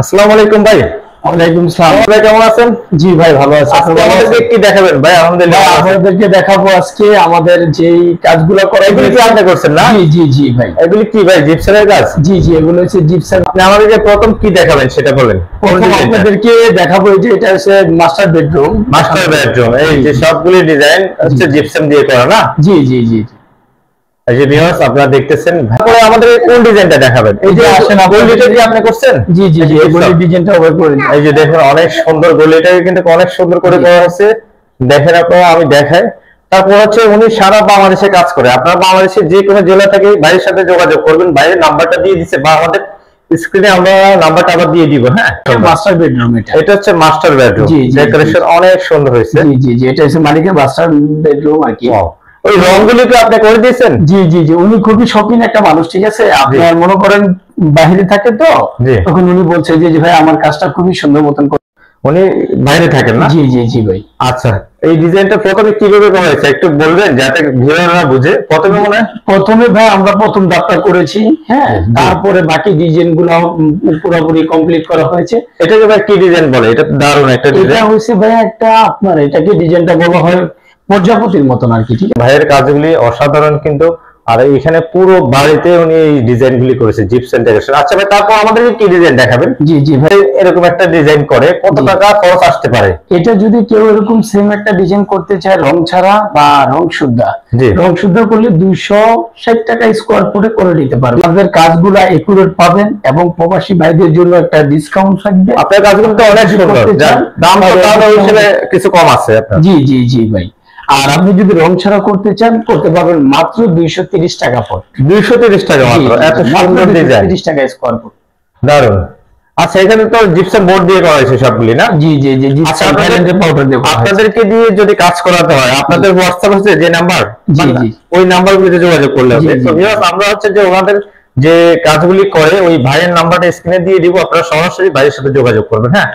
আসসালামু আলাইকুম ভাই। ওয়ালাইকুম সালাম। ভাই কেমন আছেন? জি ভাই ভালো আছি। আজকে আমাদেরকে কি দেখাবেন ভাই? আলহামদুলিল্লাহ আপনাদেরকে দেখাবো আজকে আমাদের যেই কাজগুলো করা এগুলি কি আপনি করছেন না? জি জি জি ভাই। এগুলি কি ভাই, জিপসামের কাজ? জি জি এগুলো হচ্ছে জিপসাম। আপনি আমাদেরকে প্রথম কি দেখাবেন সেটা বলেন। প্রথম আপনাদেরকে দেখাবো এই যে এটা হচ্ছে মাস্টার বেডরুম। মাস্টার বেডরুম, এই যে সবগুলি ডিজাইন হচ্ছে জিপসাম দিয়ে করা না? জি জি জি এই যে ভিউয়ার্স আপনারা দেখতেছেন। তারপরে আমাদের কোন ডিজাইনটা দেখাবেন? এই যে আসেন গোল ডিজাইন কি আপনি করছেন? জি জি জি এগুলো ডিজাইনটা ওভার করে দিন। এই যে দেখুন অনেক সুন্দর গোলিটাকে কিন্তু অনেক সুন্দর করে করা হয়েছে। দেখেন আপনারা, আমি দেখাই। তারপর হচ্ছে উনি সারা বাংলাদেশে কাজ করে। আপনারা বাংলাদেশের যে কোনো জেলা থেকে ভাইয়ের সাথে যোগাযোগ করবেন। ভাইয়ের নাম্বারটা দিয়ে দিচ্ছে বা আমাদের স্ক্রিনে আমরা নাম্বারটা আবার দিয়ে দিব। হ্যাঁ, মাস্টার বেডরুম এটা হচ্ছে মাস্টার বেডরুম। জি, জি, ডেকোরেশন অনেক সুন্দর হয়েছে। জি জি জি এটা হচ্ছে মালিকের মাস্টার বেডরুম আর কি। ওই রংগুলি কি আপনি করে দিয়েছেন? জি জি জি উনি খুবই শৌখিন একটা মানুষ, ঠিক আছে। আপনার মনে করেন বাইরে থাকে তো, জি। তখন উনি বলছে যে ভাই আমার কাজটা খুবই সুন্দর মতন করে। উনি বাইরে থাকেন না? জি জি জি ভাই। আচ্ছা, এই ডিজাইনটা প্রথমে কিভাবে করা হয়েছে একটু বলবেন যাতে ভিউয়াররা বুঝে? প্রথমে মনে হয় প্রথমে ভাই আমরা প্রথম ধাপটা করেছি, হ্যাঁ, তারপরে বাকি ডিজাইন গুলো পুরোপুরি কমপ্লিট করা হয়েছে। এটাকে ভাই কি ডিজাইন বলে? এটা তো দারুণ একটা এটা ডিজাইন। হয়েছে ভাই একটা আপনার এটাকে ডিজাইনটা বলা হয় প্রজাপতির মতন আর কি, ঠিক আছে। ভাইয়ের কাজগুলি অসাধারণ কিন্তু। আর এখানে পুরো বাড়িতে উনি এই ডিজাইন গুলি করেছে জিপসাম ডেকোরেশন। আচ্ছা ভাই, তারপর আমাদেরকে কি ডিজাইন দেখাবেন? জি জি ভাই এরকম একটা ডিজাইন করে কত টাকা খরচ আসতে পারে? এটা যদি কেউ এরকম সেম একটা ডিজাইন করতে চায় রং ছাড়া বা রং শুদ্ধা, জি। রং শুদ্ধা করলে 260 টাকা স্কোয়ার ফুটে করে দিতে পারবে। আপনাদের কাজগুলো একুরেট পাবেন এবং প্রবাসী ভাইদের জন্য একটা ডিসকাউন্ট থাকবে। আপনার কাজগুলো তো অনেক সুন্দর, যার দাম তাহলে হিসেবে কিছু কম আছে আপনার। জি জি জি ভাই। আর আপনি যদি রং ছাড়া করতে চান করতে পারবেন মাত্র 230 টাকা ফুট। 230 টাকা মাত্র? এত সুন্দর ডিজাইন, 230 টাকা স্কোয়ার ফুট। দারুণ। আচ্ছা, এখানে তো জিপসাম বোর্ড দিয়ে করা হয়েছে সবগুলি না? জি জি জি জি আচ্ছা, আপনাদেরকে দিয়ে যদি কাজ করাতে হয়, আপনাদের হোয়াটসঅ্যাপ আছে যে নাম্বার, জি জি ওই নাম্বারগুলোতে যোগাযোগ করলে হবে। জি, জি। তো ভিউয়ার্স, আমরা হচ্ছে যে ওনাদের যে কাজগুলি করে ওই ভাইয়ের নাম্বারটা স্ক্রিনে দিয়ে দিব, আপনারা সরাসরি ভাইয়ের সাথে যোগাযোগ করবেন। হ্যাঁ।